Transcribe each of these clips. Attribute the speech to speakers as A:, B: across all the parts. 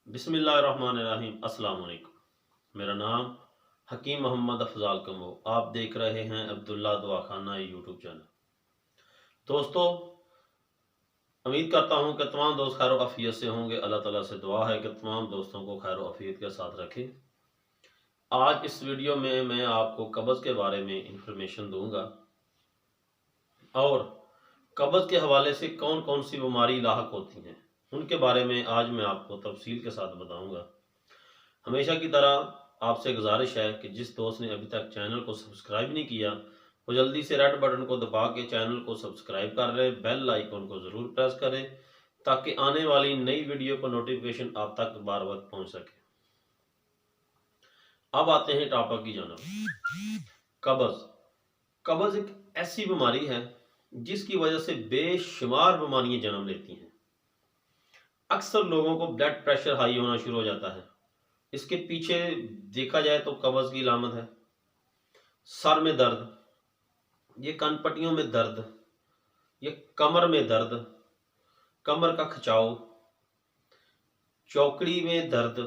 A: बिस्मिल्लाहिर्रहमानिर्रहीम। अस्सलाम वालेकुम। मेरा नाम हकीम मोहम्मद अफजाल कमो। आप देख रहे हैं अब्दुल्ला दवाखाना यूट्यूब चैनल। दोस्तों, उम्मीद करता हूं कि तमाम दोस्त खैर आफियत से होंगे। अल्लाह ताला से दुआ है कि तमाम दोस्तों को खैर आफियत के साथ रखे। आज इस वीडियो में मैं आपको कब्ज़ के बारे में इंफॉर्मेशन दूंगा और कब्ज़ के हवाले से कौन कौन सी बीमारी लाहक होती हैं उनके बारे में आज मैं आपको तफसील के साथ बताऊंगा। हमेशा की तरह आपसे गुजारिश है कि जिस दोस्त ने अभी तक चैनल को सब्सक्राइब नहीं किया वो जल्दी से रेड बटन को दबा के चैनल को सब्सक्राइब कर ले, बेल आइकन को ज़रूर प्रेस करें ताकि आने वाली नई वीडियो का नोटिफिकेशन आप तक बार बार पहुंच सके। अब आते हैं टॉपिक की जानब। कब्ज़ कब्ज़ एक ऐसी बीमारी है जिसकी वजह से बेशुमार बीमारियां जन्म लेती हैं। अक्सर लोगों को ब्लड प्रेशर हाई होना शुरू हो जाता है। इसके पीछे देखा जाए तो कब्ज़ की लामत है। सर में दर्द, ये कनपट्टियों में दर्द, ये कमर में दर्द, कमर का खिंचाव, चौकड़ी में दर्द,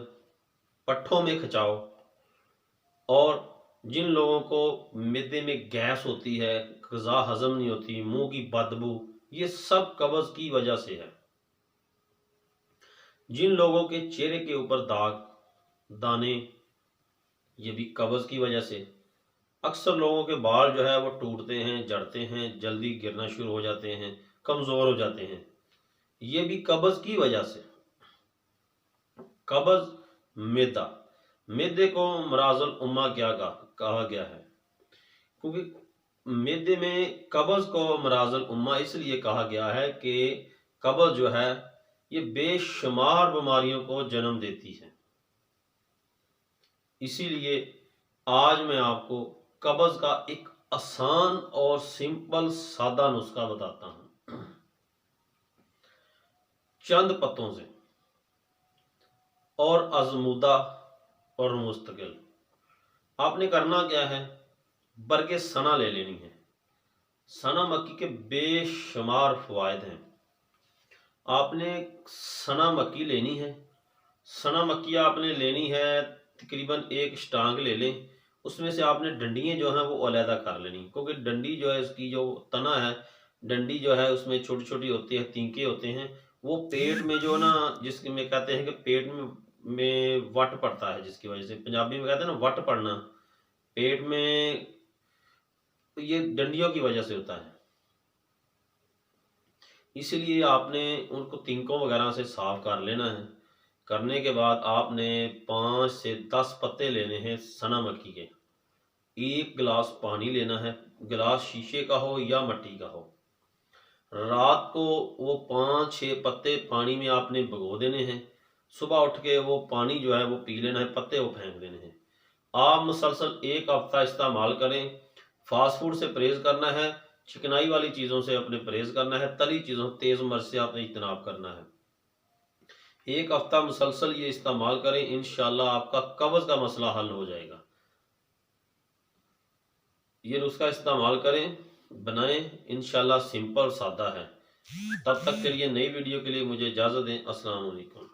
A: पट्ठों में खिंचाव, और जिन लोगों को मिद्दे में गैस होती है, ग़िज़ा हजम नहीं होती, मुंह की बदबू, ये सब कब्ज़ की वजह से है। जिन लोगों के चेहरे के ऊपर दाग, दाने, ये भी कब्ज़ की वजह से। अक्सर लोगों के बाल जो है वो टूटते हैं, झड़ते हैं, जल्दी गिरना शुरू हो जाते हैं, कमज़ोर हो जाते हैं, ये भी कब्ज़ की वजह से। कब्ज़, मैदा, मैदे को मराजुल उम्मा क्या कहा गया है? क्योंकि मैदे में कब्ज़ को मराजुल उम्मा इसलिए कहा गया है कि कब्ज़ जो है ये बेशुमार बीमारियों को जन्म देती है। इसीलिए आज मैं आपको कब्ज़ का एक आसान और सिंपल सादा नुस्खा बताता हूं। चंद पत्तों से और आजमूदा और मुस्तकिल आपने करना क्या है, बरगे सना ले लेनी है। सना मक्की के बेशुमार फ़वाइद हैं। आपने सना मक्की लेनी है। सना मक्की आपने लेनी है, तकरीबन एक स्टांग ले लें। उसमें से आपने डंडियाँ जो हैं वो अलहदा कर लेनी, क्योंकि डंडी जो है इसकी जो तना है, डंडी जो है उसमें छोटी छोटी होती है, तीखे होते हैं। वो पेट में जो ना, जिसके में कहते हैं कि पेट में वट पड़ता है, जिसकी वजह से पंजाबी में कहते हैं ना वट पड़ना, पेट में, ये डंडियों की वजह से होता है। इसलिए आपने उनको तिनकों वगैरह से साफ कर लेना है। करने के बाद आपने 5 से 10 पत्ते लेने हैं सना मक्की के। एक गिलास पानी लेना है, गिलास शीशे का हो या मिट्टी का हो। रात को वो 5-6 पत्ते पानी में आपने भिगो देने हैं। सुबह उठ के वो पानी जो है वो पी लेना है, पत्ते वो फेंक देने हैं। आप मुसलसल एक हफ्ता इस्तेमाल करें। फास्ट फूड से परहेज करना है, चिकनाई वाली चीज़ों से अपने परहेज करना है, तली चीज़ों, तेज़ मर्च से आपने इज्तनाब करना है। एक हफ्ता मुसलसल ये इस्तेमाल करें, इंशाल्लाह आपका कब्ज़ का मसला हल हो जाएगा। ये नुस्खा इस्तेमाल करें, बनाएं, इंशाल्लाह सिंपल सादा है। तब तक के लिए नई वीडियो के लिए मुझे इजाज़त दें। अस्सलाम वालेकुम।